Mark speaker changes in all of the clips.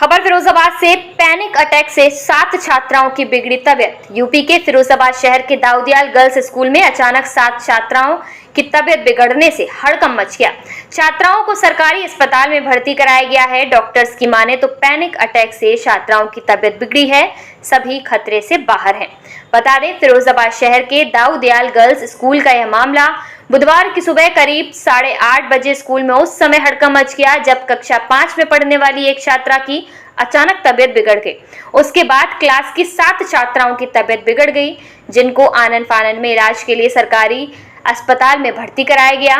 Speaker 1: खबर फिरोजाबाद से। Panic attack से 7 छात्राओं की बिगड़ी तबीयत। यूपी के फिरोजाबाद शहर के दाऊदियाल गर्ल्स स्कूल में अचानक 7 छात्राओं की तबीयत बिगड़ने से हड़कंप मच गया। छात्राओं को सरकारी अस्पताल में भर्ती कराया गया है। डॉक्टर्स की माने तो पैनिक अटैक से छात्राओं की तबीयत बिगड़ी है, सभी खतरे से बाहर हैं। बता दें, फिरोजाबाद शहर के दाऊदियाल गर्ल्स स्कूल का यह मामला बुधवार की सुबह करीब 8:30 बजे स्कूल में उस समय हड़कंप मच गया जब कक्षा 5 में पढ़ने वाली एक छात्रा की अचानक तबीयत बिगड़ गई। उसके बाद क्लास की 7 छात्राओं की तबीयत बिगड़ गई, जिनको आनन फानन में इलाज के लिए सरकारी अस्पताल में भर्ती कराया गया।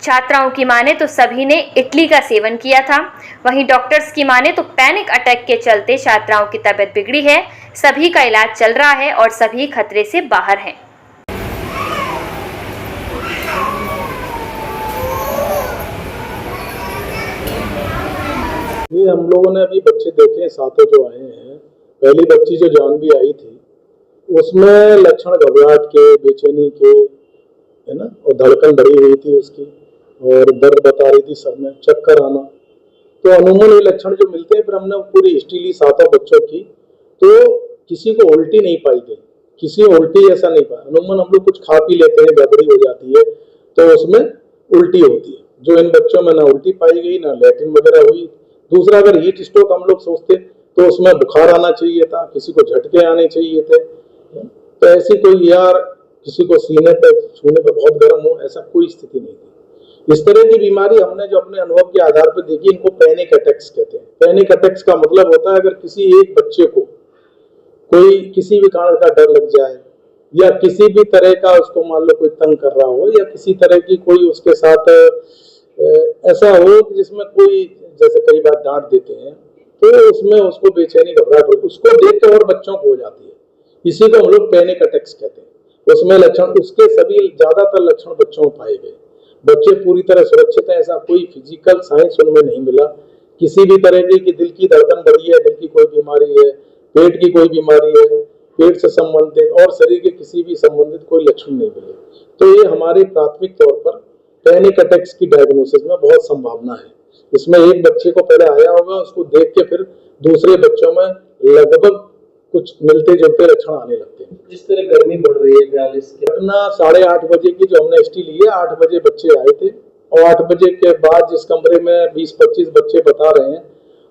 Speaker 1: छात्राओं की माने तो सभी ने इडली का सेवन किया था। वहीं डॉक्टर्स की माने तो पैनिक अटैक के चलते छात्राओं की तबीयत बिगड़ी है, सभी का इलाज चल रहा है और सभी खतरे से बाहर हैं।
Speaker 2: ये हम लोगों ने अभी बच्चे देखे, सातों जो आए हैं। पहली बच्ची जो जानवी आई थी उसमें लक्षण घबराहट के, बेचैनी के, है ना, और धड़कन बढ़ी हुई थी उसकी, और दर्द बता रही थी सर में, चक्कर आना। तो अमूमन ये लक्षण जो मिलते हैं, फिर हमने पूरी हिस्ट्री ली सातों बच्चों की, तो किसी को उल्टी नहीं पाई गई, किसी उल्टी ऐसा नहीं पाया। अमूमन हम लोग कुछ खा पी लेते हैं, गड़बड़ी हो जाती है तो उसमें उल्टी होती है। जो इन बच्चों में ना उल्टी पाई गई, ना लैट्रिन वगैरह हुई। दूसरा, अगर हीट स्ट्रोक हम लोग सोचते तो उसमें बुखार आना चाहिए था, किसी को झटके आने चाहिए थे। तो ऐसी कोई, यार किसी को सीने पे छूने पे बहुत गर्म हो, ऐसा कोई स्थिति नहीं थी। इस तरह की बीमारी हमने जो अपने अनुभव के आधार पर देखी, इनको पैनिक अटैक्स कहते हैं। पैनिक अटैक्स का मतलब होता है अगर किसी एक बच्चे को कोई किसी भी कारण का डर लग जाए, या किसी भी तरह का उसको मान लो कोई तंग कर रहा हो, या किसी तरह की कोई उसके साथ ऐसा हो जिसमें कोई, जैसे कई बार डांट देते हैं तो उसमें उसको बेचैनी घबराहट हो, उसको देख के और बच्चों को हो जाती है। इसी को हम लोग पैनिक अटैक्स कहते हैं। उसमें लक्षण, उसके सभी ज्यादातर लक्षण बच्चों में पाए गए। बच्चे पूरी तरह सुरक्षित है, ऐसा कोई फिजिकल साइंस उनमें नहीं मिला। किसी भी तरह की दिल की धड़कन बढ़ी है, दिल की कोई बीमारी है, पेट की कोई बीमारी है, पेट से संबंधित और शरीर के किसी भी संबंधित कोई लक्षण नहीं मिले। तो ये हमारे प्राथमिक तौर पर पैनिक अटैक्स की डायग्नोसिस में बहुत संभावना है। इसमें एक बच्चे को पहले आया होगा, उसको देख के फिर दूसरे बच्चों में लगभग कुछ मिलते जुलते लक्षण आने लगते हैं।
Speaker 3: जिस तरह गर्मी बढ़ रही है 42 के
Speaker 2: घटना 8:30 बजे की जो हमने एसटी ली है, 8 बजे बच्चे आए थे, और 8 बजे के बाद जिस कमरे में 20-25 बच्चे बता रहे हैं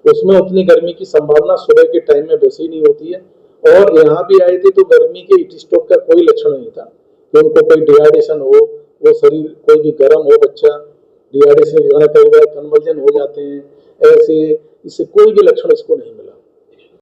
Speaker 2: उसमें उतनी गर्मी की संभावना सुबह के टाइम में वैसे ही नहीं होती है। और यहाँ भी आए थे तो गर्मी के हीट स्ट्रोक का कोई लक्षण नहीं था कि उनको कोई डिहाइड्रेशन हो, वो शरीर कोई भी गर्म हो, बच्चा डिहाइड्रेशन कई बार कन्वर्जन हो जाते हैं, ऐसे इससे कोई भी लक्षण इसको नहीं मिला।